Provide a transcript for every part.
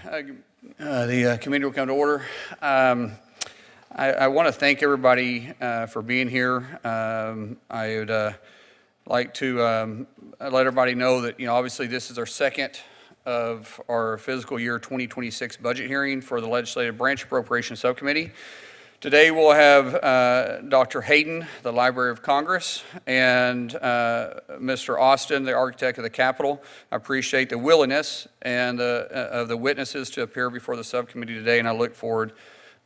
The committee will come to order. I want to thank everybody for being here. I would like to let everybody know that, obviously this is our second of our fiscal year 2026 budget hearing for the Legislative Branch Appropriations Subcommittee. Today we'll have Dr. Hayden, the Library of Congress, and Mr. Austin, the Architect of the Capitol. I appreciate the willingness and of the witnesses to appear before the subcommittee today, and I look forward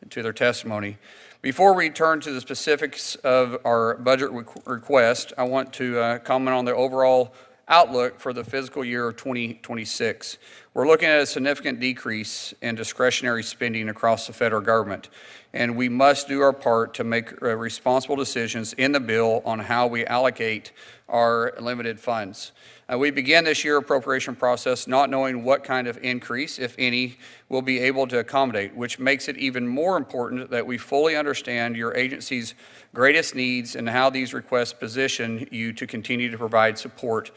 to their testimony. Before we turn to the specifics of our budget request, I want to comment on the overall outlook for the fiscal year of 2026. We're looking at a significant decrease in discretionary spending across the federal government, and we must do our part to make responsible decisions in the bill on how we allocate our limited funds. We began this year appropriation process not knowing what kind of increase, if any, we'll be able to accommodate, which makes it even more important that we fully understand your agency's greatest needs and how these requests position you to continue to provide support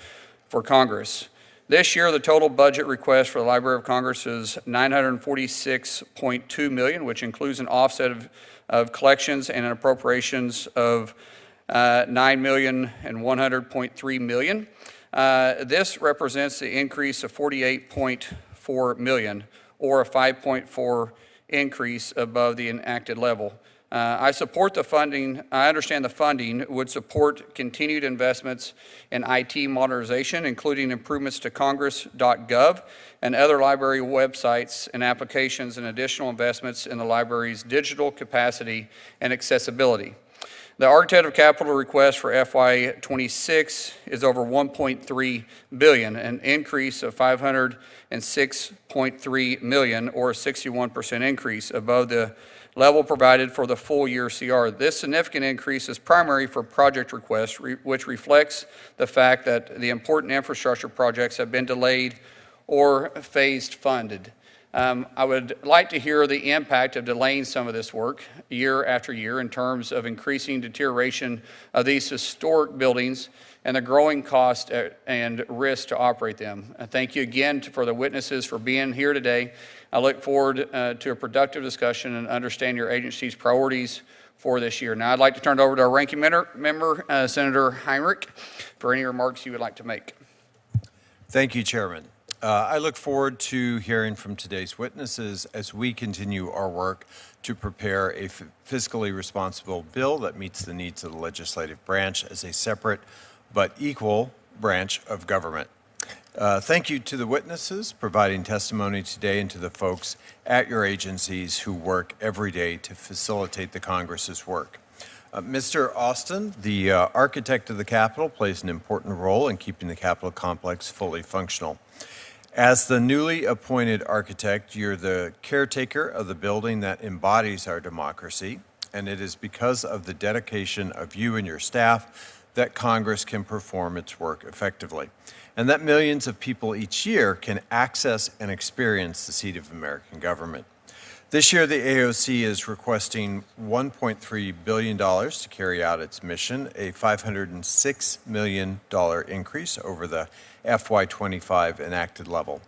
for Congress. This year, the total budget request for the Library of Congress is $946.2 million, which includes an offset of collections and an appropriations of $9,100.3 million. This represents the increase of $48.4 million, or a 5.4 increase above the enacted level. I support the funding. I understand the funding would support continued investments in IT modernization, including improvements to congress.gov and other library websites and applications, and additional investments in the library's digital capacity and accessibility. The Architect of Capital request for FY26 is over $1.3 billion, an increase of $506.3 million, or a 61% increase above the level provided for the full year CR. This significant increase is primary for project requests, which reflects the fact that the important infrastructure projects have been delayed or phased funded. I would like to hear the impact of delaying some of this work year after year in terms of increasing deterioration of these historic buildings and the growing cost and risk to operate them. Thank you again for the witnesses for being here today. I look forward to a productive discussion and understand your agency's priorities for this year. Now I'd like to turn it over to our ranking member, Senator Heinrich, for any remarks you would like to make. Thank you, Chairman. I look forward to hearing from today's witnesses as we continue our work to prepare a fiscally responsible bill that meets the needs of the legislative branch as a separate but equal branch of government. Thank you to the witnesses providing testimony today and to the folks at your agencies who work every day to facilitate the Congress's work. Mr. Austin, the Architect of the Capitol, plays an important role in keeping the Capitol complex fully functional. As the newly appointed architect, you're the caretaker of the building that embodies our democracy, and it is because of the dedication of you and your staff that Congress can perform its work effectively, and that millions of people each year can access and experience the seat of American government. This year, the AOC is requesting $1.3 billion to carry out its mission, a $506 million increase over the FY25 enacted level.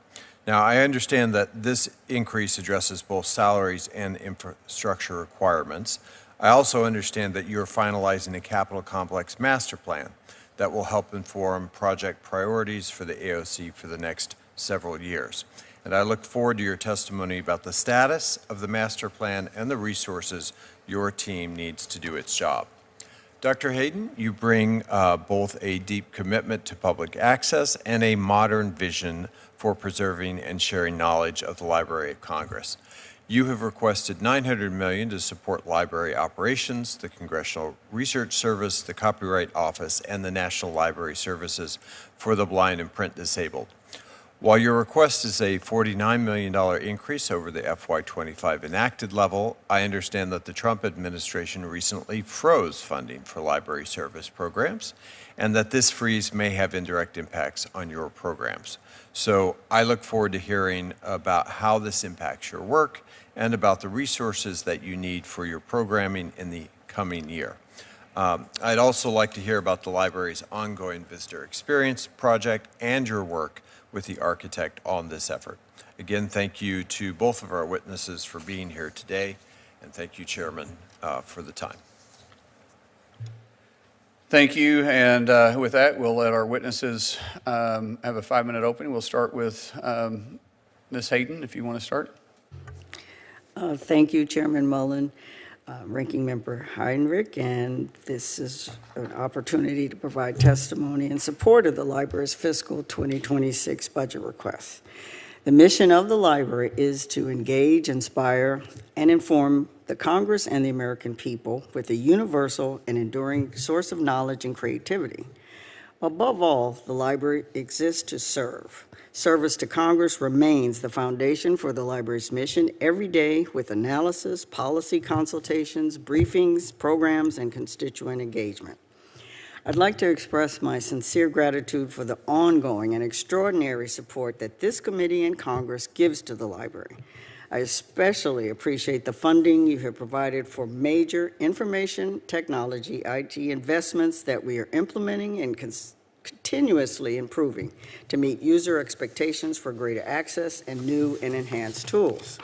Now, I understand that this increase addresses both salaries and infrastructure requirements. I also understand that you're finalizing a Capitol Complex master plan that will help inform project priorities for the AOC for the next several years. And I look forward to your testimony about the status of the master plan and the resources your team needs to do its job. Dr. Hayden, you bring both a deep commitment to public access and a modern vision for preserving and sharing knowledge of the Library of Congress. You have requested $900 million to support library operations, the Congressional Research Service, the Copyright Office, and the National Library Services for the blind and print disabled. While your request is a $49 million increase over the FY25 enacted level, I understand that the Trump administration recently froze funding for library service programs, and that this freeze may have indirect impacts on your programs. So I look forward to hearing about how this impacts your work and about the resources that you need for your programming in the coming year. I'd also like to hear about the library's ongoing visitor experience project and your work with the architect on this effort. Again, thank you to both of our witnesses for being here today, and thank you, Chairman, for the time. Thank you, and with that, we'll let our witnesses have a 5-minute opening. We'll start with Ms. Hayden, if you want to start. Thank you, Chairman Mullen, Ranking Member Heinrich, and this is an opportunity to provide testimony in support of the library's fiscal 2026 budget request. The mission of the library is to engage, inspire, and inform the Congress and the American people with a universal and enduring source of knowledge and creativity. Above all, the library exists to serve. Service to Congress remains the foundation for the library's mission every day with analysis, policy consultations, briefings, programs, and constituent engagement. I'd like to express my sincere gratitude for the ongoing and extraordinary support that this committee and Congress gives to the library. I especially appreciate the funding you have provided for major information technology IT investments that we are implementing and continuously improving to meet user expectations for greater access and new and enhanced tools.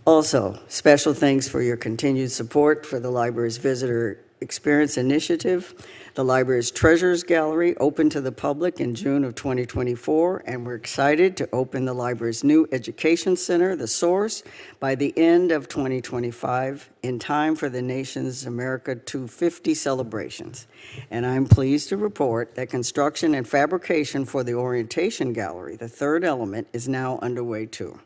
Also, special thanks for your continued support for the library's Visitor Experience Initiative. The library's Treasures Gallery opened to the public in June of 2024, and we're excited to open the library's new education center, The Source, by the end of 2025, in time for the nation's America 250 celebrations. And I'm pleased to report that construction and fabrication for the Orientation Gallery, the third element, is now underway too.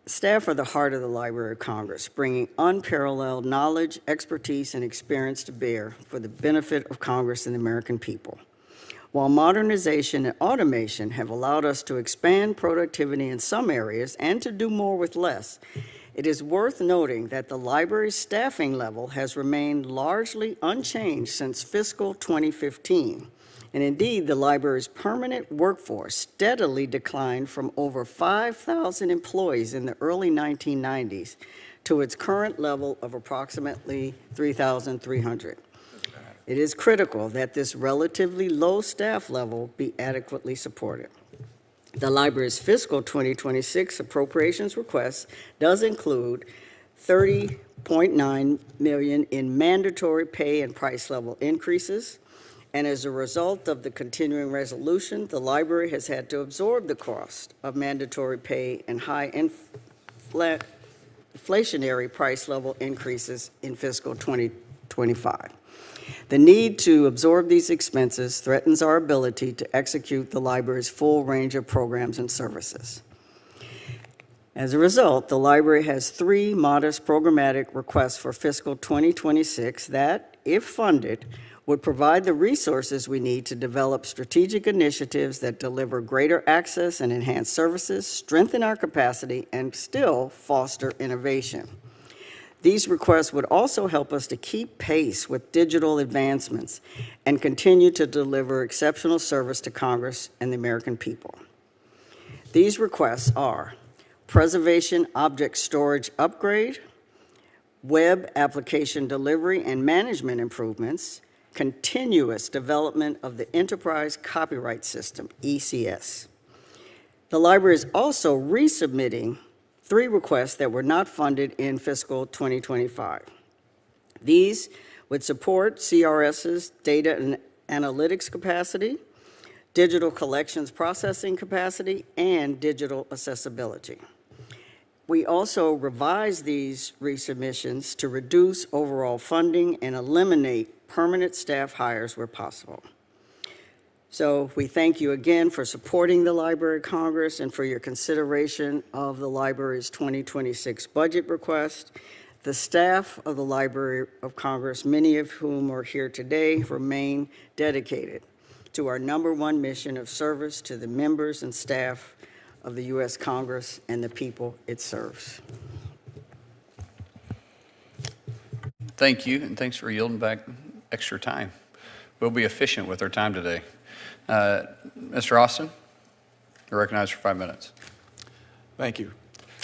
Staff are the heart of the Library of Congress, bringing unparalleled knowledge, expertise, and experience to bear for the benefit of Congress and the American people. While modernization and automation have allowed us to expand productivity in some areas and to do more with less, it is worth noting that the library's staffing level has remained largely unchanged since fiscal 2015. And indeed, the library's permanent workforce steadily declined from over 5,000 employees in the early 1990s to its current level of approximately 3,300. It is critical that this relatively low staff level be adequately supported. The library's fiscal 2026 appropriations request does include $30.9 million in mandatory pay and price level increases. And as a result of the continuing resolution, the library has had to absorb the cost of mandatory pay and high inflationary price level increases in fiscal 2025. The need to absorb these expenses threatens our ability to execute the library's full range of programs and services. As a result, the library has 3 modest programmatic requests for fiscal 2026 that, if funded, would provide the resources we need to develop strategic initiatives that deliver greater access and enhance services, strengthen our capacity, and still foster innovation. These requests would also help us to keep pace with digital advancements and continue to deliver exceptional service to Congress and the American people. These requests are preservation object storage upgrade, web application delivery and management improvements, continuous development of the Enterprise Copyright System, ECS. The library is also resubmitting 3 requests that were not funded in fiscal 2025. These would support CRS's data and analytics capacity, digital collections processing capacity, and digital accessibility. We also revised these resubmissions to reduce overall funding and eliminate permanent staff hires where possible. So we thank you again for supporting the Library of Congress and for your consideration of the library's 2026 budget request. The staff of the Library of Congress, many of whom are here today, remain dedicated to our #1 mission of service to the members and staff of the U.S. Congress and the people it serves. Thank you, and thanks for yielding back extra time. We'll be efficient with our time today. Mr. Austin, you're recognized for 5 minutes. Thank you.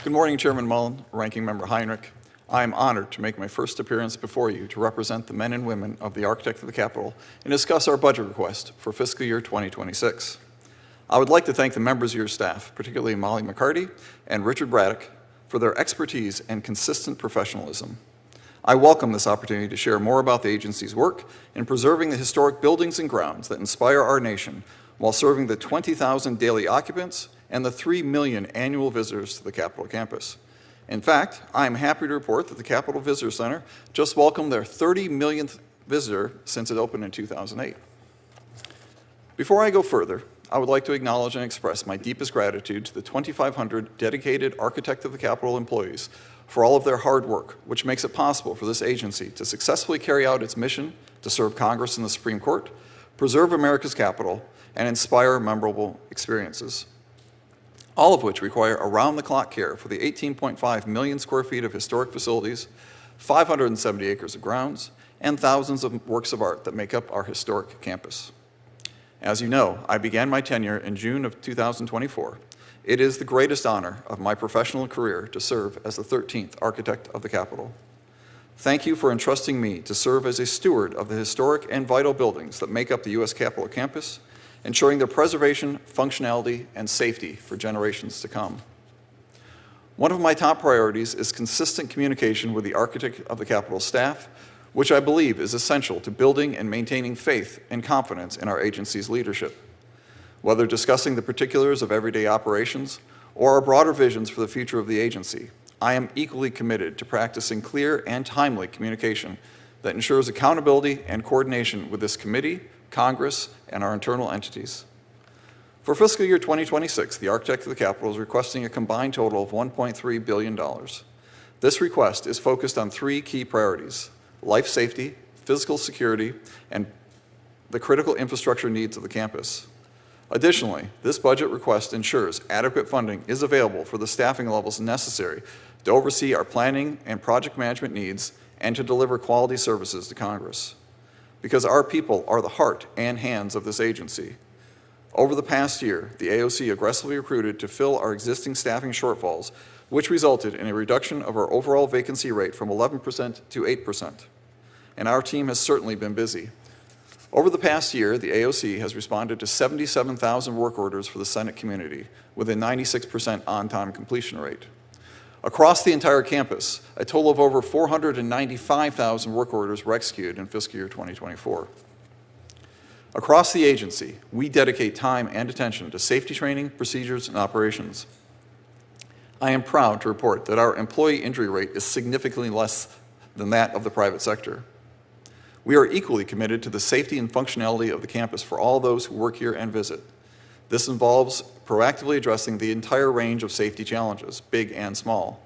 Good morning, Chairman Mullen, Ranking Member Heinrich. I am honored to make my first appearance before you to represent the men and women of the Architect of the Capitol and discuss our budget request for fiscal year 2026. I would like to thank the members of your staff, particularly Molly McCarty and Richard Braddock, for their expertise and consistent professionalism. I welcome this opportunity to share more about the agency's work in preserving the historic buildings and grounds that inspire our nation while serving the 20,000 daily occupants and the 3 million annual visitors to the Capitol campus. In fact, I am happy to report that the Capitol Visitor Center just welcomed their 30 millionth visitor since it opened in 2008. Before I go further, I would like to acknowledge and express my deepest gratitude to the 2,500 dedicated Architect of the Capitol employees for all of their hard work, which makes it possible for this agency to successfully carry out its mission to serve Congress and the Supreme Court, preserve America's Capitol, and inspire memorable experiences, all of which require around-the-clock care for the 18.5 million square feet of historic facilities, 570 acres of grounds, and thousands of works of art that make up our historic campus. As you know, I began my tenure in June of 2024. It is the greatest honor of my professional career to serve as the 13th Architect of the Capitol. Thank you for entrusting me to serve as a steward of the historic and vital buildings that make up the U.S. Capitol campus, ensuring their preservation, functionality, and safety for generations to come. One of my top priorities is consistent communication with the Architect of the Capitol staff, which I believe is essential to building and maintaining faith and confidence in our agency's leadership. Whether discussing the particulars of everyday operations or our broader visions for the future of the agency, I am equally committed to practicing clear and timely communication that ensures accountability and coordination with this committee, Congress, and our internal entities. For fiscal year 2026, the Architect of the Capitol is requesting a combined total of $1.3 billion. This request is focused on 3 key priorities: life safety, physical security, and the critical infrastructure needs of the campus. Additionally, this budget request ensures adequate funding is available for the staffing levels necessary to oversee our planning and project management needs and to deliver quality services to Congress. Because our people are the heart and hands of this agency. Over the past year, the AOC aggressively recruited to fill our existing staffing shortfalls, which resulted in a reduction of our overall vacancy rate from 11% to 8%. And our team has certainly been busy. Over the past year, the AOC has responded to 77,000 work orders for the Senate community with a 96% on-time completion rate. Across the entire campus, a total of over 495,000 work orders were executed in fiscal year 2024. Across the agency, we dedicate time and attention to safety training, procedures, and operations. I am proud to report that our employee injury rate is significantly less than that of the private sector. We are equally committed to the safety and functionality of the campus for all those who work here and visit. This involves proactively addressing the entire range of safety challenges, big and small.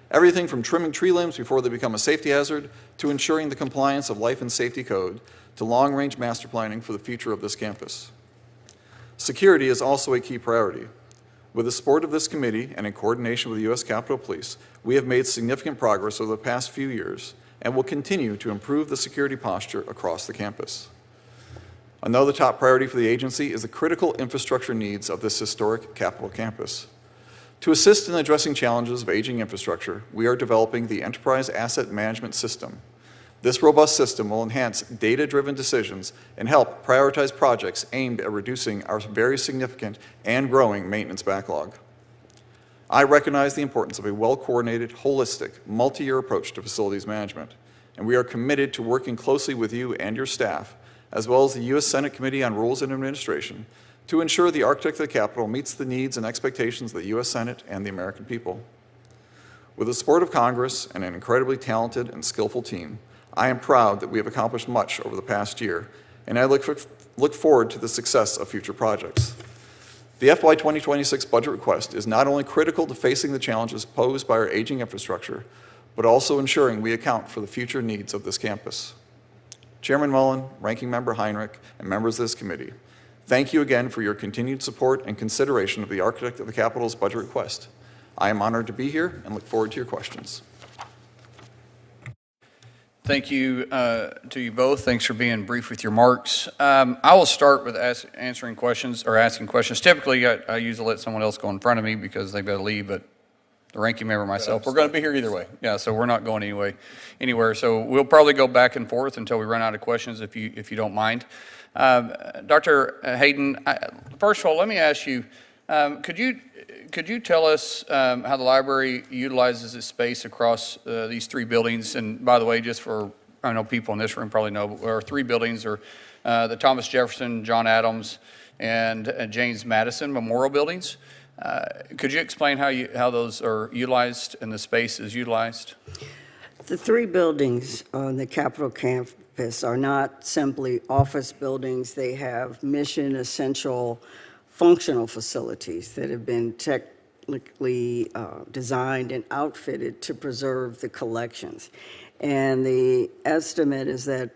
Everything from trimming tree limbs before they become a safety hazard, to ensuring the compliance of life and safety code, to long-range master planning for the future of this campus. Security is also a key priority. With the support of this committee and in coordination with the U.S. Capitol Police, we have made significant progress over the past few years and will continue to improve the security posture across the campus. Another top priority for the agency is the critical infrastructure needs of this historic Capitol campus. To assist in addressing challenges of aging infrastructure, we are developing the Enterprise Asset Management System. This robust system will enhance data-driven decisions and help prioritize projects aimed at reducing our very significant and growing maintenance backlog. I recognize the importance of a well-coordinated, holistic, multi-year approach to facilities management, and we are committed to working closely with you and your staff, as well as the U.S. Senate Committee on Rules and Administration, to ensure the Architect of the Capitol meets the needs and expectations of the U.S. Senate and the American people. With the support of Congress and an incredibly talented and skillful team, I am proud that we have accomplished much over the past year, and I look forward to the success of future projects. The FY 2026 budget request is not only critical to facing the challenges posed by our aging infrastructure, but also ensuring we account for the future needs of this campus. Chairman Mullen, Ranking Member Heinrich, and members of this committee, thank you again for your continued support and consideration of the Architect of the Capitol's budget request. I am honored to be here and look forward to your questions. Thank you to you both. Thanks for being brief with your marks. I will start with answering questions or asking questions. Typically, I usually let someone else go in front of me because they've got to leave at the ranking member, myself. We're going to be here either way. Yeah, so we're not going anywhere. So we'll probably go back and forth until we run out of questions, if you don't mind. Dr. Hayden, first of all, let me ask you, could you tell us how the library utilizes its space across these three buildings? And by the way, just for, I know people in this room probably know, our three buildings are the Thomas Jefferson, John Adams, and James Madison Memorial Buildings. Could you explain how those are utilized and the space is utilized? The three buildings on the Capitol campus are not simply office buildings. They have mission-essential functional facilities that have been technically designed and outfitted to preserve the collections. And the estimate is that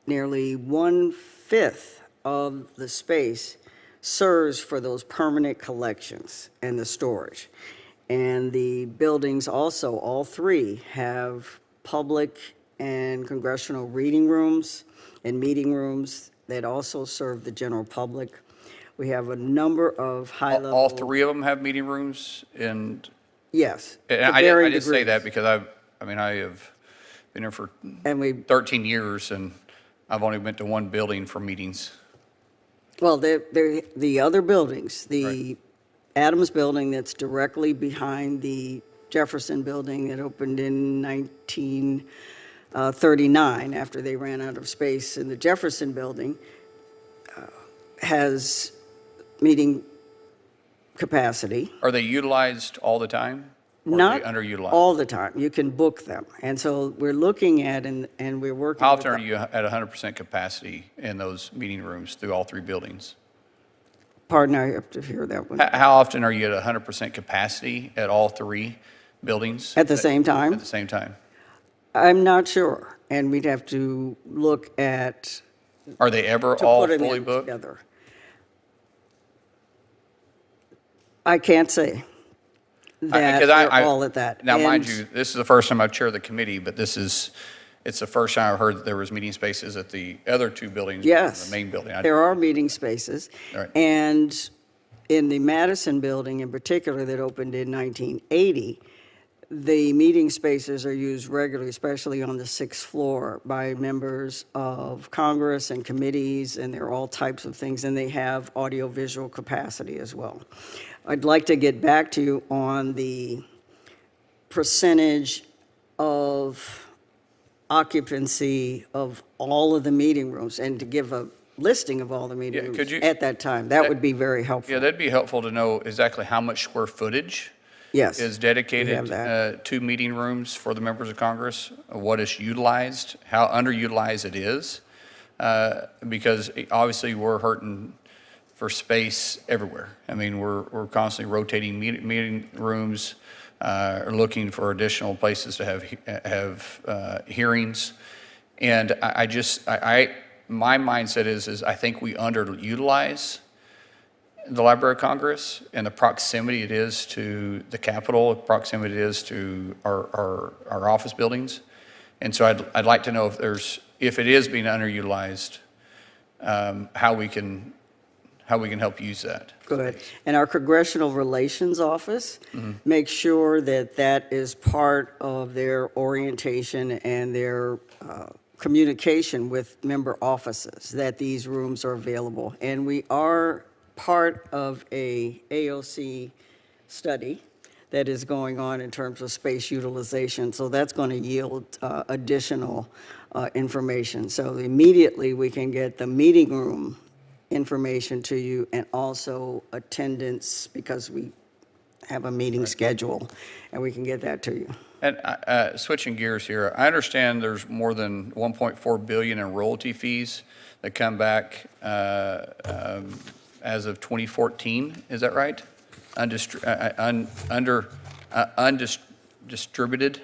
nearly 1/5 of the space serves for those permanent collections and the storage. And the buildings also, all three, have public and congressional reading rooms and meeting rooms that also serve the general public. We have a number of high-level... All three of them have meeting rooms? And Yes. I varying just say degrees. that because I have been here for And we, 13 years, and I've only been to one building for meetings. well, the other buildings, the Right. Adams Building that's directly behind the Jefferson Building that opened in 1939 after they ran out of space in the Jefferson Building, has meeting capacity. Are they utilized all the time? Or Not are they underutilized? all the time. You can book them. And so we're looking at, and we're working. How with often the- are you at 100% capacity in those meeting rooms through all three buildings? Pardon, I have to hear that one. How often are you at 100% capacity at all three buildings? At the same time? At the same time. I'm not sure, and we'd have to look at, Are they ever to all put them fully in booked? together. I can't say that Because they're all at that. Now, mind And- you, this is the first time I've chaired the committee, but it's the first time I've heard that there was meeting spaces at the other two buildings. Yes. The main building. There are meeting spaces. All right. And in the Madison Building in particular that opened in 1980, the meeting spaces are used regularly, especially on the 6th floor, by members of Congress and committees, and there are all types of things, and they have audiovisual capacity as well. I'd like to get back to you on the percentage of occupancy of all of the meeting rooms, and to give a listing of all the meeting Yeah, rooms could you- at that time. That would be very helpful. Yeah, that'd be helpful to know exactly how much square footage Yes. is we dedicated have that. to meeting rooms for the members of Congress, what is utilized, how underutilized it is, because obviously we're hurting for space everywhere. I mean, we're constantly rotating meeting rooms, looking for additional places to have hearings, and my mindset is I think we underutilize the Library of Congress and the proximity it is to the Capitol, proximity it is to our office buildings. And so I'd like to know if it is being underutilized, how we can help use that. Good. And our Congressional Relations Office makes sure that that is part of their orientation and their communication with member offices, that these rooms are available. And we are part of a AOC study that is going on in terms of space utilization, so that's going to yield additional information. So immediately we can get the meeting room information to you and also attendance, because we have a meeting schedule, and we can get that to you. And switching gears here, I understand there's more than $1.4 billion in royalty fees that come back as of 2014. Is that right? Undistributed.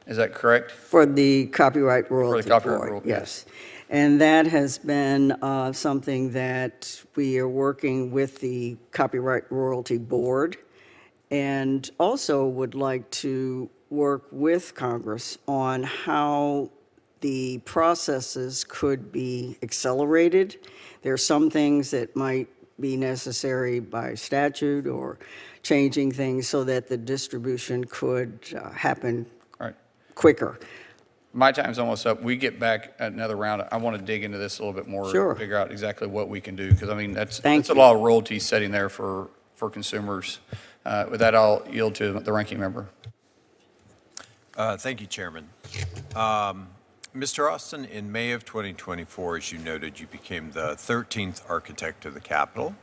Is that correct? For the Copyright Royalty Copyright Board, Royalty, yes. And that has been something that we are working with the Copyright Royalty Board, and also would like to work with Congress on how the processes could be accelerated. There are some things that might be necessary by statute or changing things so that the distribution could happen All right. quicker. My time's almost up. We get back another round. I want to dig into this a little bit more. Sure. Figure out exactly what we can do, because I mean, that's Thank a you. lot of royalties sitting there for consumers. With that, I'll yield to the ranking member. Thank you, Chairman. Mr. Austin, in May of 2024, as you noted, you became the 13th architect of the Capitol.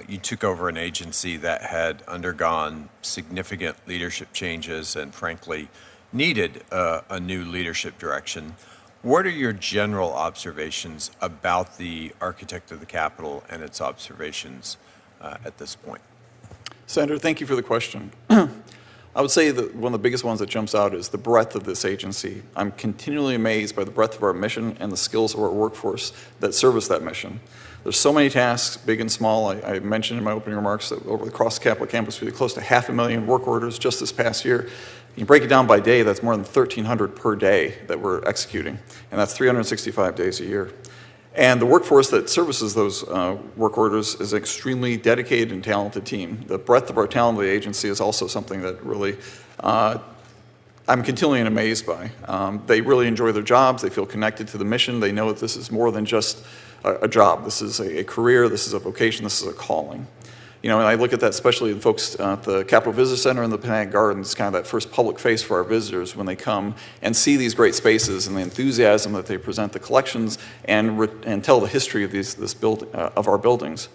You took over an agency that had undergone significant leadership changes and, frankly, needed a new leadership direction. What are your general observations about the architect of the Capitol and its observations at this point? Senator, thank you for the question. I would say that one of the biggest ones that jumps out is the breadth of this agency. I'm continually amazed by the breadth of our mission and the skills of our workforce that service that mission. There's so many tasks, big and small. I mentioned in my opening remarks that across the Capitol campus, we had close to 500,000 work orders just this past year. You break it down by day, that's more than 1,300 per day that we're executing, and that's 365 days a year. And the workforce that services those work orders is an extremely dedicated and talented team. The breadth of our talent of the agency is also something that really I'm continually amazed by. They really enjoy their jobs. They feel connected to the mission. They know that this is more than just a job. This is a career. This is a vocation. This is a calling. You know, and I look at that especially in folks at the Capitol Visitor Center and the Botanic Gardens, kind of that first public face for our visitors when they come and see these great spaces and the enthusiasm that they present the collections and tell the history of of our buildings,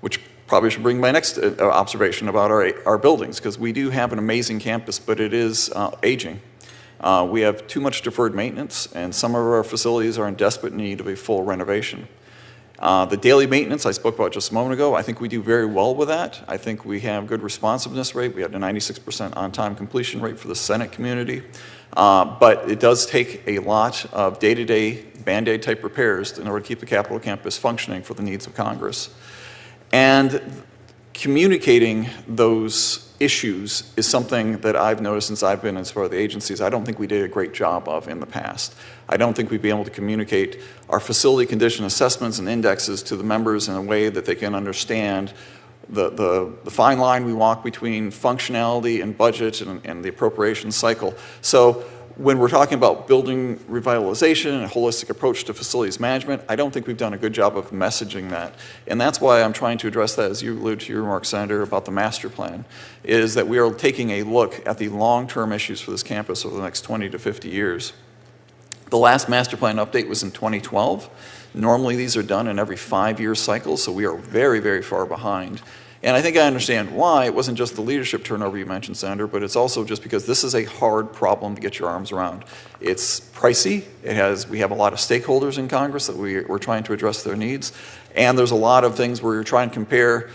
which probably should bring my next observation about our buildings, because we do have an amazing campus, but it is aging. We have too much deferred maintenance, and some of our facilities are in desperate need of a full renovation. The daily maintenance I spoke about just a moment ago, I think we do very well with that. I think we have good responsiveness rate. We have a 96% on-time completion rate for the Senate community. But it does take a lot of day-to-day Band-Aid type repairs in order to keep the Capitol campus functioning for the needs of Congress. And communicating those issues is something that I've noticed since I've been as part of the agencies. I don't think we did a great job of in the past. I don't think we'd be able to communicate our facility condition assessments and indexes to the members in a way that they can understand the fine line we walk between functionality and budget and the appropriation cycle. So when we're talking about building revitalization and a holistic approach to facilities management, I don't think we've done a good job of messaging that. And that's why I'm trying to address that, as you alluded to your remarks, Senator, about the master plan, is that we are taking a look at the long-term issues for this campus over the next 20 to 50 years. The last master plan update was in 2012. Normally these are done in every 5-year cycle, so we are very, very far behind. And I think I understand why. It wasn't just the leadership turnover you mentioned, Senator, but it's also just because this is a hard problem to get your arms around. It's pricey. We have a lot of stakeholders in Congress that we're trying to address their needs. And there's a lot of things where you're trying to compare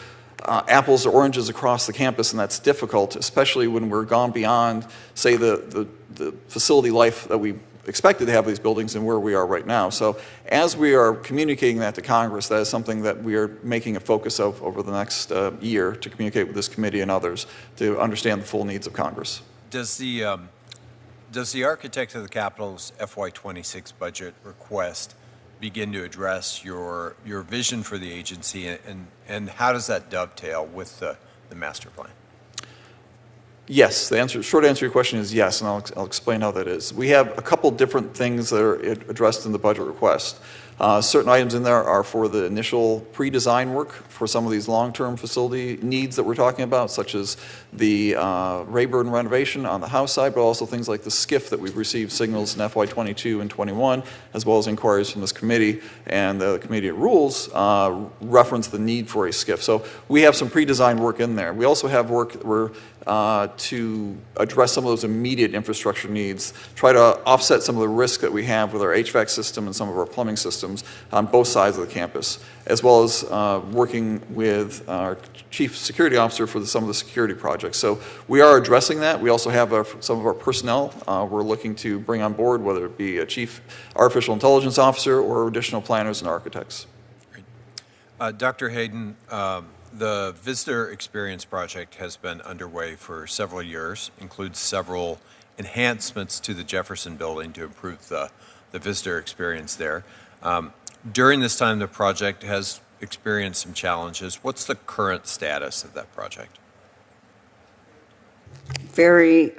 apples or oranges across the campus, and that's difficult, especially when we're gone beyond, say, the facility life that we expected to have these buildings and where we are right now. So as we are communicating that to Congress, that is something that we are making a focus of over the next year to communicate with this committee and others to understand the full needs of Congress. Does the architect of the Capitol's FY26 budget request begin to address your vision for the agency, and how does that dovetail with the master plan? Yes, short answer to your question is yes, and I'll explain how that is. We have a couple different things that are addressed in the budget request. Certain items in there are for the initial pre-design work for some of these long-term facility needs that we're talking about, such as the Rayburn renovation on the House side, but also things like the SCIF that we've received signals in FY22 and 21, as well as inquiries from this committee, and the committee rules reference the need for a SCIF. So we have some pre-design work in there. We also have work that we're to address some of those immediate infrastructure needs, try to offset some of the risk that we have with our HVAC system and some of our plumbing systems on both sides of the campus, as well as working with our chief security officer for some of the security projects. So we are addressing that. We also have some of our personnel we're looking to bring on board, whether it be a chief artificial intelligence officer or additional planners and architects. Dr. Hayden, the Visitor Experience Project has been underway for several years, includes several enhancements to the Jefferson Building to improve the visitor experience there. During this time, the project has experienced some challenges. What's the current status of that project? Very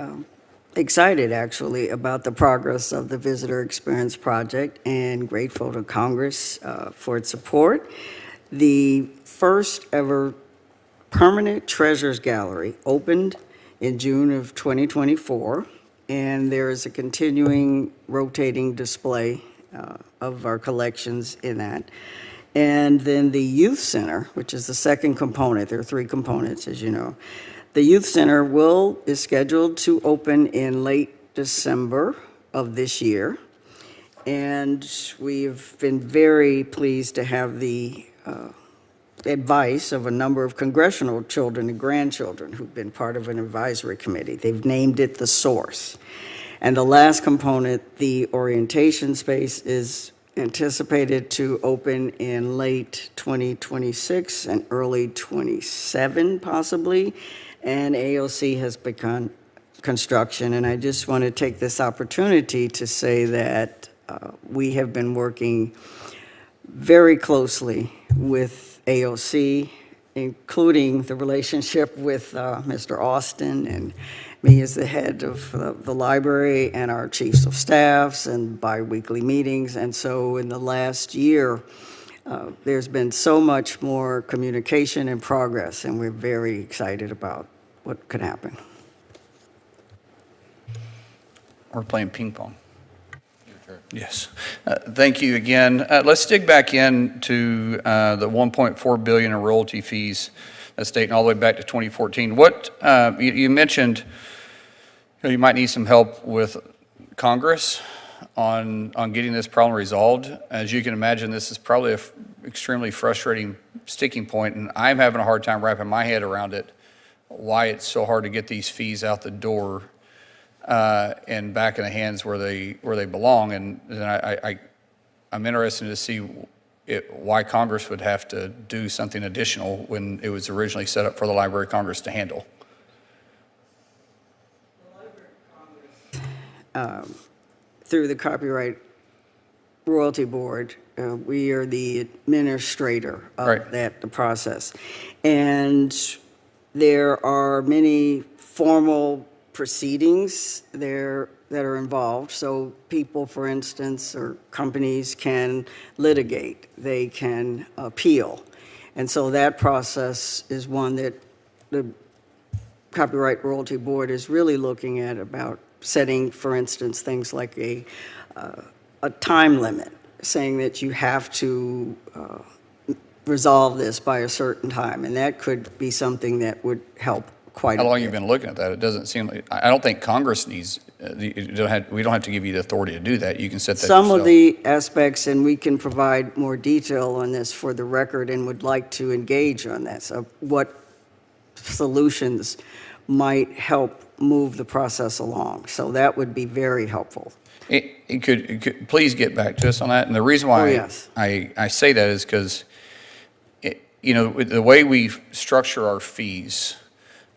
excited, actually, about the progress of the Visitor Experience Project and grateful to Congress for its support. The first ever permanent Treasures Gallery opened in June of 2024, and there is a continuing rotating display of our collections in that. And then the Youth Center, which is the second component, there are three components, as you know. The Youth Center is scheduled to open in late December of this year. And we've been very pleased to have the advice of a number of congressional children and grandchildren who've been part of an advisory committee. They've named it The Source. And the last component, the orientation space, is anticipated to open in late 2026 and early 27 possibly. And AOC has begun construction. And I just want to take this opportunity to say that we have been working very closely with AOC, including the relationship with Mr. Austin and me as the head of the library and our chiefs of staffs and bi-weekly meetings. And so in the last year, there's been so much more communication and progress, and we're very excited about what could happen. We're playing ping pong. Yes. Thank you again. Let's dig back into the $1.4 billion in royalty fees that's dating all the way back to 2014. What you mentioned, you might need some help with Congress on getting this problem resolved. As you can imagine, this is probably an extremely frustrating sticking point, and I'm having a hard time wrapping my head around it, why it's so hard to get these fees out the door and back in the hands where they belong. And I'm interested to see why Congress would have to do something additional when it was originally set up for the Library of Congress to handle. Through the Copyright Royalty Board, we are the administrator of the process. And there are many formal proceedings there that are involved. So people, for instance, or companies can litigate, they can appeal. And so that process is one that the Copyright Royalty Board is really looking at, about setting, for instance, things like a time limit, saying that you have to resolve this by a certain time. And that could be something that would help quite a bit. How long have you been looking at that? It doesn't seem like, I don't think Congress needs, we don't have to give you the authority to do that. You can set that Some yourself. of the aspects, and we can provide more detail on this for the record and would like to engage on this, of what solutions might help move the process along. So that would be very helpful. It could please get back to us on that. And the reason why yes. I say that is because, the way we structure our fees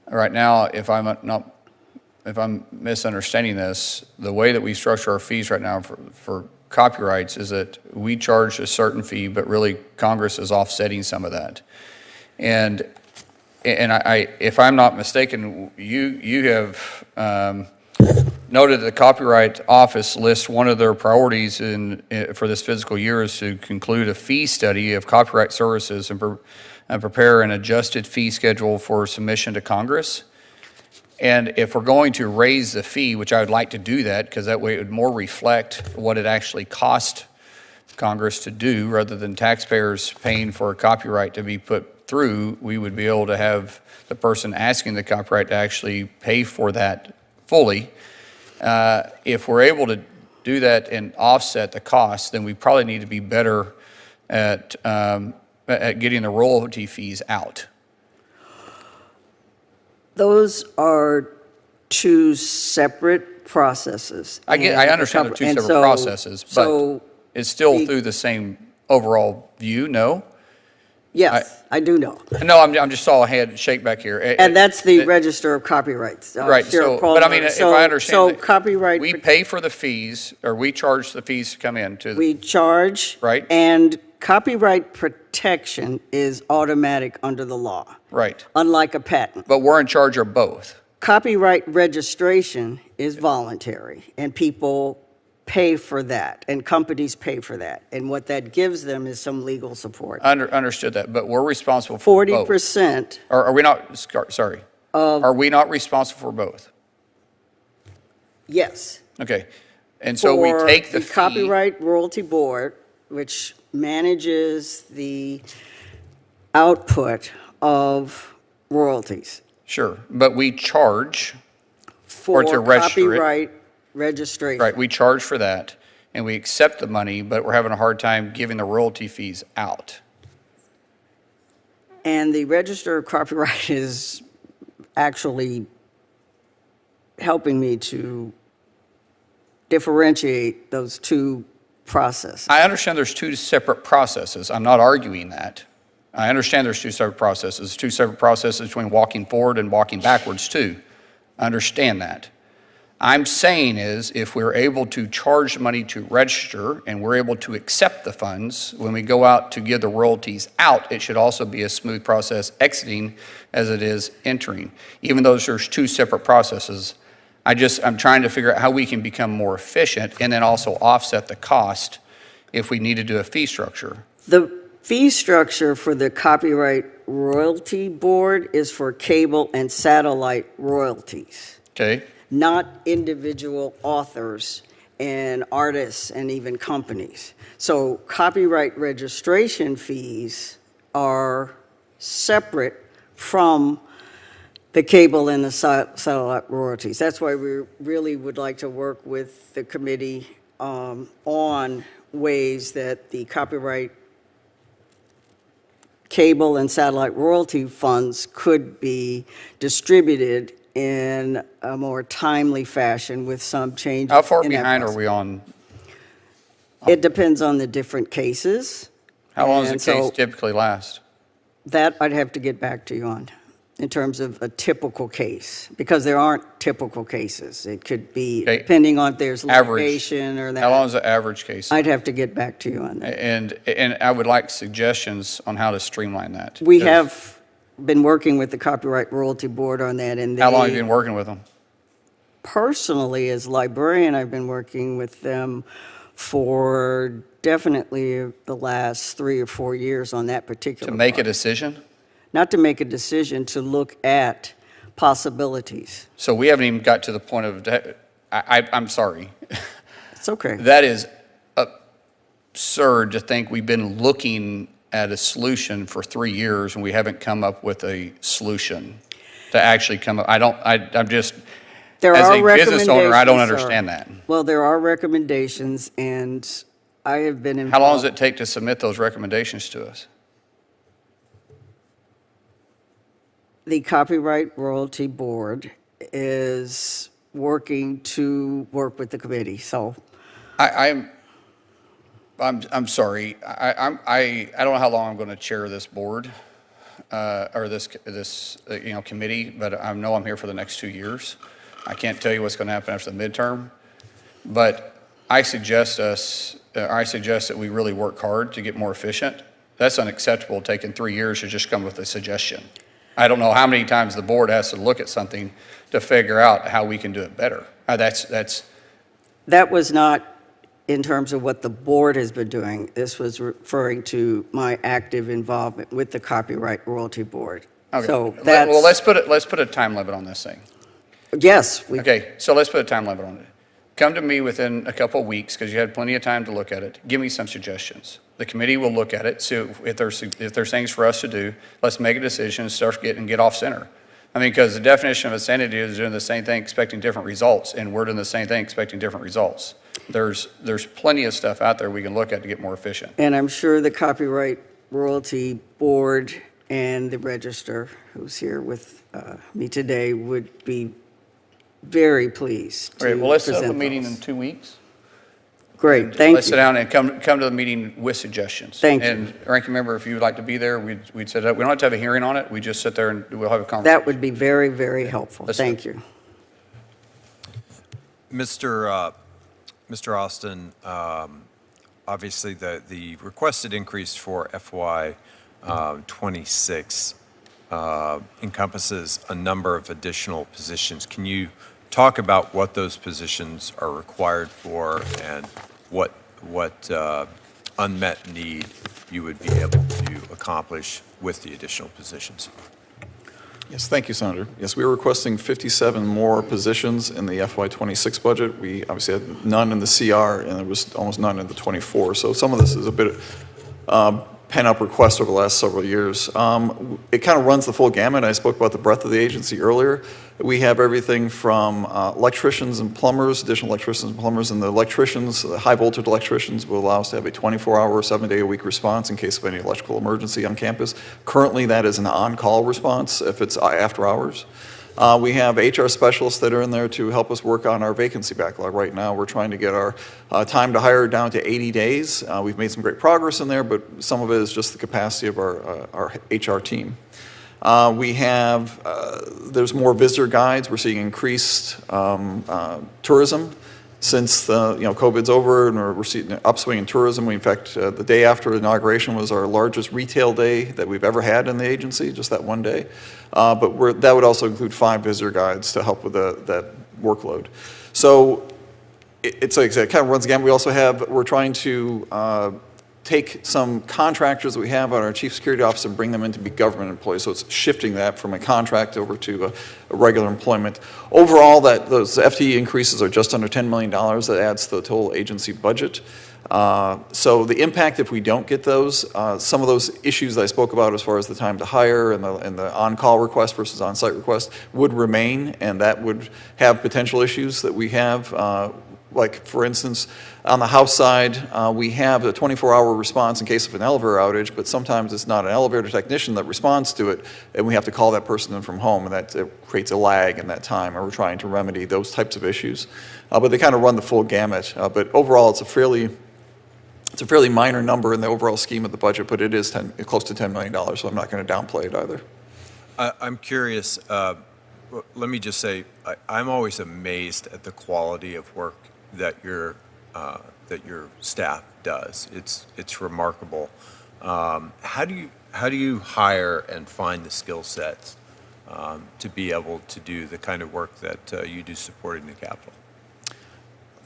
right now, if I'm misunderstanding this, the way that we structure our fees right now for copyrights is that we charge a certain fee, but really Congress is offsetting some of that. And I if I'm not mistaken, you have noted that the Copyright Office lists one of their priorities for this fiscal year is to conclude a fee study of copyright services and prepare an adjusted fee schedule for submission to Congress. And if we're going to raise the fee, which I would like to do that, because that way it would more reflect what it actually cost Congress to do, rather than taxpayers paying for a copyright to be put through, we would be able to have the person asking the copyright to actually pay for that fully. If we're able to do that and offset the cost, then we probably need to be better at getting the royalty fees out. Those are two separate processes. I understand the two separate processes, but it's still through the same overall view, no? Yes, I do know. No, I'm just saw a head shake back here. And that's the Register of Copyrights. Right, but I mean, if I understand. So that copyright. We pay for the fees, or we charge the fees to come in to. We charge. Right. And copyright protection is automatic under the law, Right. unlike a patent. But we're in charge of both. Copyright registration is voluntary, and people pay for that, and companies pay for that. And what that gives them is some legal support. Understood that, but we're responsible for both. 40% Or are we not, sorry, are we not responsible for both? yes. Okay, and so we For take the the fee. Copyright Royalty Board, which manages the output of royalties Sure, but we charge, for to register it. copyright registration. right, we charge for that, and we accept the money, but we're having a hard time giving the royalty fees out. And the Register of Copyright is actually helping me to differentiate those two processes. I understand there's two separate processes. I'm not arguing that. I understand there's two separate processes between walking forward and walking backwards too. I understand that. I'm saying is if we're able to charge money to register and we're able to accept the funds, when we go out to give the royalties out, it should also be a smooth process exiting as it is entering. Even though there's two separate processes, I'm trying to figure out how we can become more efficient and then also offset the cost if we need to do a fee structure. The fee structure for the Copyright Royalty Board is for cable and satellite royalties, Okay? not individual authors and artists and even companies. So copyright registration fees are separate from the cable and the satellite royalties. That's why we really would like to work with the committee on ways that the copyright cable and satellite royalty funds could be distributed in a more timely fashion with some changes. How far in that behind are process. we on? It depends on the different cases. How long does And the case so typically last? that I'd have to get back to you on, in terms of a typical case, because there aren't typical cases. It could be, Okay. depending on if there's Average. litigation or How long that. is the average case? I'd have to get back to you on that. And I would like suggestions on how to streamline that. We because- have been working with the Copyright Royalty Board on that, and How long have you they, been working with them? personally, as librarian, I've been working with them for definitely the last 3 or 4 years on that particular To make a part. decision? Not to make a decision, to look at possibilities. So we haven't even got to the point of, I'm sorry. It's okay. That is absurd to think we've been looking at a solution for 3 years and we haven't come up with a solution to actually come up. I'm just, There as are a business owner, I don't recommendations, sir. understand that. Well, there are recommendations, and I have been involved. How long does it take to submit those recommendations to us? The Copyright Royalty Board is working to work with the committee, so I'm sorry. I don't know how long I'm going to chair this board or this committee, but I know I'm here for the next 2 years. I can't tell you what's going to happen after the midterm, but I suggest that we really work hard to get more efficient. That's unacceptable, taking 3 years to just come with a suggestion. I don't know how many times the board has to look at something to figure out how we can do it better. that was not in terms of what the board has been doing. This was referring to my active involvement with the Copyright Royalty Board. Okay. So Well, that's, let's put a time limit on this thing. yes, we, Okay, so let's put a time limit on it. Come to me within a couple of weeks, because you had plenty of time to look at it. Give me some suggestions. The committee will look at it, see if there's things for us to do. Let's make a decision and get off center. I mean, because the definition of insanity is doing the same thing, expecting different results, and we're doing the same thing, expecting different results. There's plenty of stuff out there we can look at to get more efficient. and I'm sure the Copyright Royalty Board and the Register, who's here with me today, would be very pleased to Okay, well, let's set up a present meeting those. in 2 weeks. Great, thank Let's sit you. down and come to the meeting with suggestions. Thank you. And ranking member, if you would like to be there, we'd set it up. We don't have to have a hearing on it. We just sit there and we'll have a conversation. That would be very, very helpful. Let's do Thank it. you. Mr. Austin, obviously the requested increase for FY '26 encompasses a number of additional positions. Can you talk about what those positions are required for and what unmet need you would be able to accomplish with the additional positions? Yes, thank you, Senator. Yes, we are requesting 57 more positions in the FY26 budget. We obviously had none in the CR, and there was almost none in the 24. So some of this is a bit pent-up request over the last several years. It kind of runs the full gamut. I spoke about the breadth of the agency earlier. We have everything from electricians and plumbers, additional electricians and plumbers, and the electricians, the high-voltage electricians will allow us to have a 24-hour, 7-day-a-week response in case of any electrical emergency on campus. Currently, that is an on-call response if it's after hours. We have HR specialists that are in there to help us work on our vacancy backlog. Right now, we're trying to get our time to hire down to 80 days. We've made some great progress in there, but some of it is just the capacity of our HR team. There's more visitor guides. We're seeing increased tourism since COVID's over, and we're seeing an upswing in tourism. In fact, the day after inauguration was our largest retail day that we've ever had in the agency, just that one day. But that would also include 5 visitor guides to help with that workload. So it kind of runs again. We're trying to take some contractors that we have on our chief security office and bring them in to be government employees. So it's shifting that from a contract over to a regular employment. Overall, those FTE increases are just under $10 million. That adds to the total agency budget. So the impact, if we don't get those, some of those issues that I spoke about as far as the time to hire and the on-call request versus on-site request would remain, and that would have potential issues that we have. Like, for instance, on the house side, we have a 24-hour response in case of an elevator outage, but sometimes it's not an elevator technician that responds to it, and we have to call that person in from home, and that creates a lag in that time, and we're trying to remedy those types of issues. But they kind of run the full gamut. But overall, it's a fairly minor number in the overall scheme of the budget, but it is close to $10 million, so I'm not going to downplay it either. I'm curious, let me just say, I'm always amazed at the quality of work that your staff does. It's remarkable. How do you hire and find the skill sets to be able to do the kind of work that you do supporting the Capitol?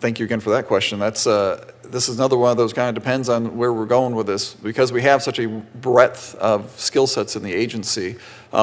Thank you again for that question. This is another one of those kind of depends on where we're going with this. Because we have such a breadth of skill sets in the agency,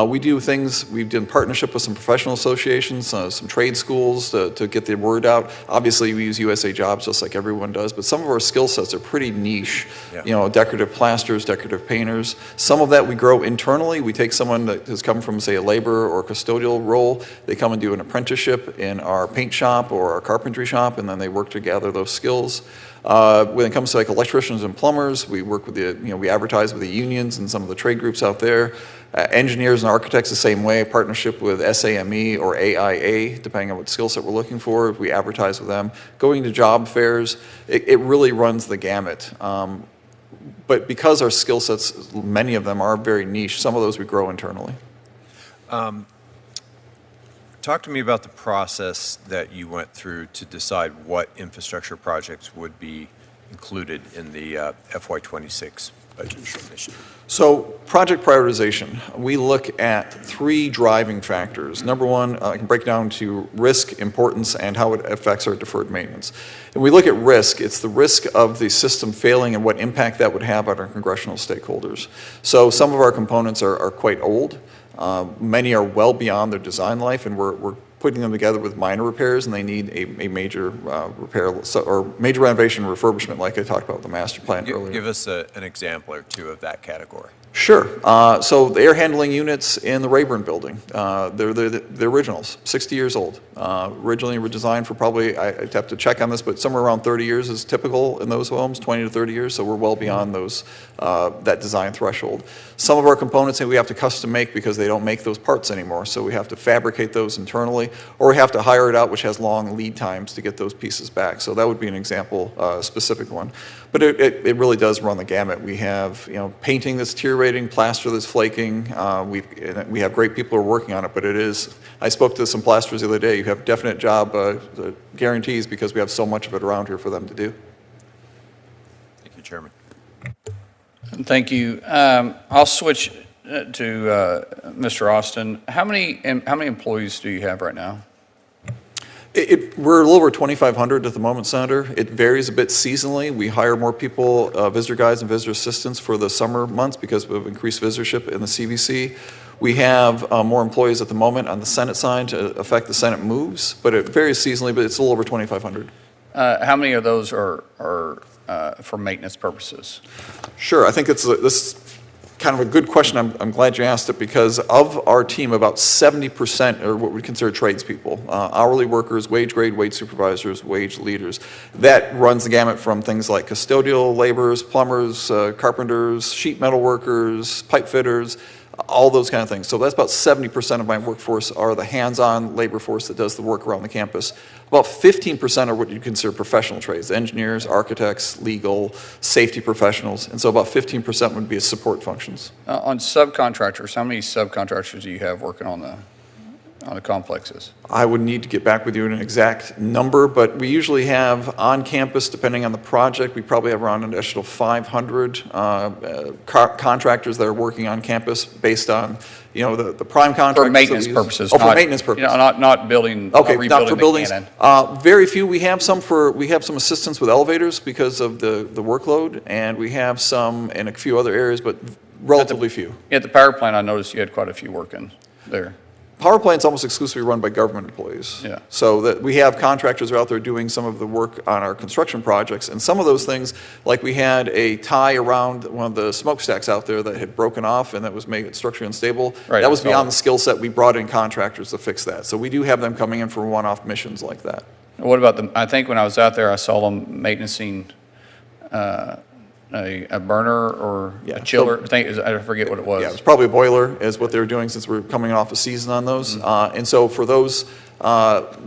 we do things, we've done partnership with some professional associations, some trade schools to get the word out. Obviously, we use USA Jobs just like everyone does, but some of our skill sets are pretty niche. Yeah. Decorative plasters, decorative painters. Some of that we grow internally. We take someone that has come from, say, a labor or custodial role. They come and do an apprenticeship in our paint shop or our carpentry shop, and then they work to gather those skills. When it comes to like electricians and plumbers, we work with we advertise with the unions and some of the trade groups out there. Engineers and architects the same way, partnership with SAME or AIA, depending on what skill set we're looking for. We advertise with them. Going to job fairs, it really runs the gamut. But because our skill sets, many of them are very niche, some of those we grow internally. Talk to me about the process that you went through to decide what infrastructure projects would be included in the FY26 budget submission. So project prioritization, we look at 3 driving factors. Number one, I can break down to risk, importance, and how it affects our deferred maintenance. And we look at risk, it's the risk of the system failing and what impact that would have on our congressional stakeholders. So some of our components are quite old. Many are well beyond their design life, and we're putting them together with minor repairs, and they need a major repair or major renovation and refurbishment, like I talked about with the master plan earlier. Give us an example or two of that category. Sure. So the air handling units in the Rayburn building, they're the originals, 60 years old. Originally were designed for probably, I'd have to check on this, but somewhere around 30 years is typical in those homes, 20 to 30 years, so we're well beyond those that design threshold. Some of our components we have to custom make because they don't make those parts anymore, so we have to fabricate those internally, or we have to hire it out, which has long lead times to get those pieces back. So that would be an example, specific one. But it really does run the gamut. We have painting that's deteriorating, plaster that's flaking. We have great people who are working on it, but it is. I spoke to some plasterers the other day. You have definite job guarantees because we have so much of it around here for them to do. Thank Chairman. Thank you. I'll switch to Mr. Austin. How many employees do you have right now? We're a little over 2,500 at the moment, Senator. It varies a bit seasonally. We hire more people, visitor guides and visitor assistants for the summer months because of increased visitorship in the CVC. We have more employees at the moment on the Senate side to affect the Senate moves, but it varies seasonally, but it's a little over 2,500. How many of those are for maintenance purposes? Sure, I think this is kind of a good question. I'm glad you asked it because of our team, about 70% are what we consider tradespeople, hourly workers, wage grade, wage supervisors, wage leaders. That runs the gamut from things like custodial laborers, plumbers, carpenters, sheet metal workers, pipe fitters, all those kind of things. So that's about 70% of my workforce are the hands-on labor force that does the work around the campus. About 15% are what you consider professional trades, engineers, architects, legal, safety professionals, and so about 15% would be as support functions. On subcontractors, how many subcontractors do you have working on the complexes? I would need to get back with you an exact number, but we usually have on campus, depending on the project, we probably have around an additional 500 contractors that are working on campus based on, the prime contractors. For maintenance purposes. Oh, for maintenance purposes. Not building. Okay, not not for rebuilding buildings. McCannon. Very few. We have some assistance with elevators because of the workload, and we have some in a few other areas, but relatively few. At the power plant, I noticed you had quite a few working there. Power plant's almost exclusively run by government employees. Yeah. So that we have contractors out there doing some of the work on our construction projects, and some of those things, like we had a tie around one of the smokestacks out there that had broken off and that was made structurally unstable. Right, That was I saw beyond that. the skill set. We brought in contractors to fix that. So we do have them coming in for one-off missions like that. What about I think when I was out there, I saw them maintaining a burner or Yeah, a chiller. I forget what it was. Yeah, it was probably a boiler is what they were doing since we're coming off a season on those. And so for those,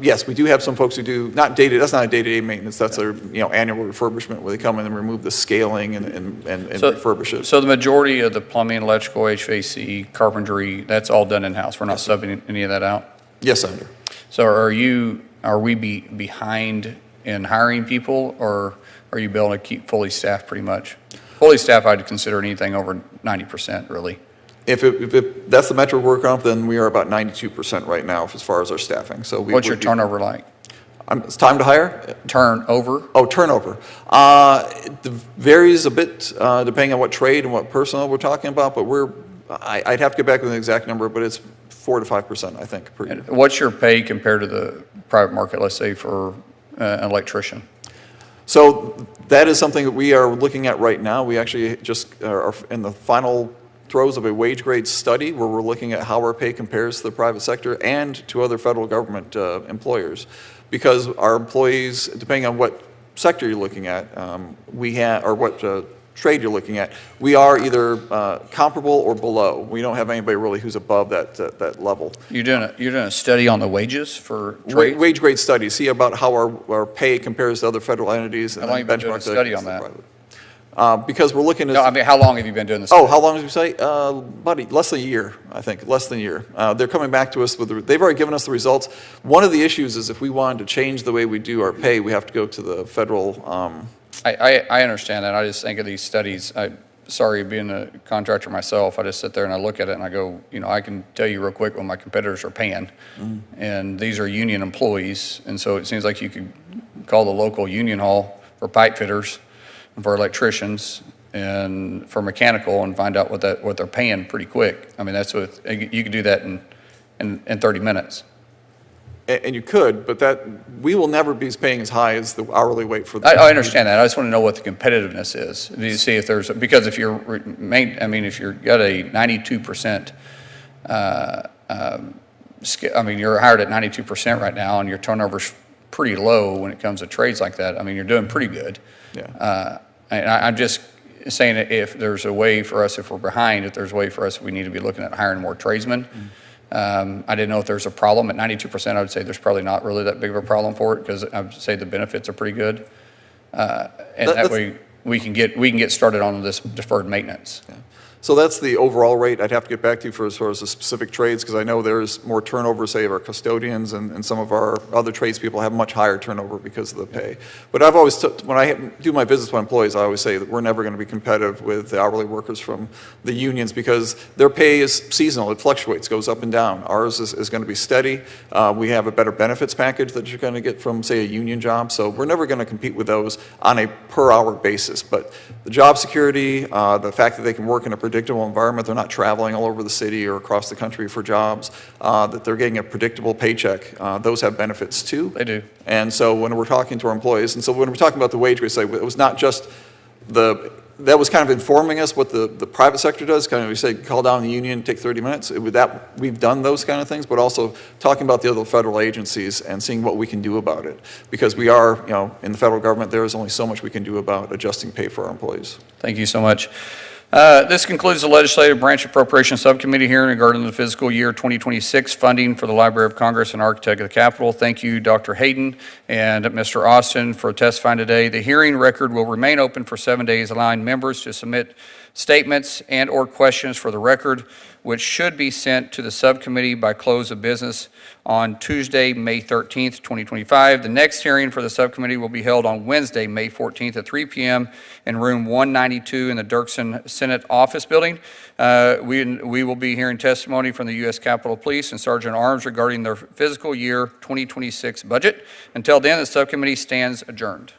yes, we do have some folks who do, that's not a day-to-day maintenance, that's their, annual refurbishment where they come in and remove the scaling and refurbish it. So the majority of the plumbing, electrical, HVAC, carpentry, that's all done in-house. We're not subbing any of that out? Yes, Senator. So are we behind in hiring people, or are you able to keep fully staffed pretty much? Fully staffed, I'd consider anything over 90%, really. If that's the metric we're working on, then we are about 92% right now as far as our staffing. So What's your turnover like? It's time to hire? Turnover? Oh, turnover. It varies a bit depending on what trade and what personnel we're talking about, but I'd have to get back with an exact number, but it's 4 to 5%, I think, per year. And what's your pay compared to the private market, let's say, for an electrician? So that is something that we are looking at right now. We actually just are in the final throes of a wage grade study where we're looking at how our pay compares to the private sector and to other federal government employers. Because our employees, depending on what sector you're looking at, or what trade you're looking at, we are either comparable or below. We don't have anybody really who's above that level. You're doing a study on the wages for trades? Wage grade study, see about how our pay compares to other federal entities. How long have you been doing a study on that? Because we're looking at. No, I mean, how long have you been doing this? Oh, how long did you say? Buddy, less than a year, I think, less than a year. They're coming back to us they've already given us the results. One of the issues is if we wanted to change the way we do our pay, we have to go to the federal. I understand that. I just think of these studies. Sorry, being a contractor myself, I just sit there and I look at it and I go, I can tell you real quick what my competitors are paying. And these are union employees. And so it seems like you could call the local union hall for pipe fitters, for electricians, and for mechanical and find out what they're paying pretty quick. I mean, that's what you could do that in 30 minutes. And you could, but we will never be paying as high as the hourly rate for. I understand that. I just want to know what the competitiveness is. Do you see if there's because if you're got a 92%, you're hired at 92% right now, and your turnover's pretty low when it comes to trades like that. I mean, you're doing pretty good. Yeah. And I'm just saying that if there's a way for us, if we're behind, if there's a way for us, we need to be looking at hiring more tradesmen. I didn't know if there's a problem. At 92%, I would say there's probably not really that big of a problem for it because I would say the benefits are pretty good. And that way we can get started on this deferred maintenance. Yeah. So that's the overall rate. I'd have to get back to you for as far as the specific trades, because I know there's more turnover, say, of our custodians, and some of our other tradespeople have much higher turnover because of the pay. But I've always, when I do my visits with employees, I always say that we're never going to be competitive with the hourly workers from the unions, because their pay is seasonal. It fluctuates, goes up and down. Ours is going to be steady. We have a better benefits package that you're going to get from, say, a union job. So we're never going to compete with those on a per-hour basis. But the job security, the fact that they can work in a predictable environment, they're not traveling all over the city or across the country for jobs, that they're getting a predictable paycheck, those have benefits too. They do. And so when we're talking to our employees, and so when we're talking about the wage raise, it was not just that was kind of informing us what the private sector does, kind of we say, call down the union, take 30 minutes. We've done those kind of things, but also talking about the other federal agencies and seeing what we can do about it. Because we are, in the federal government, there is only so much we can do about adjusting pay for our employees. Thank you so much. This concludes the Legislative Branch Appropriations Subcommittee hearing regarding the fiscal year 2026 funding for the Library of Congress and Architect of the Capitol. Thank you, Dr. Hayden and Mr. Austin, for testifying today. The hearing record will remain open for 7 days, allowing members to submit statements and/or questions for the record, which should be sent to the subcommittee by close of business on Tuesday, May 13th, 2025. The next hearing for the subcommittee will be held on Wednesday, May 14th at 3 p.m. in room 192 in the Dirksen Senate Office Building. We will be hearing testimony from the U.S. Capitol Police and Sergeant at Arms regarding their fiscal year 2026 budget. Until then, the subcommittee stands adjourned.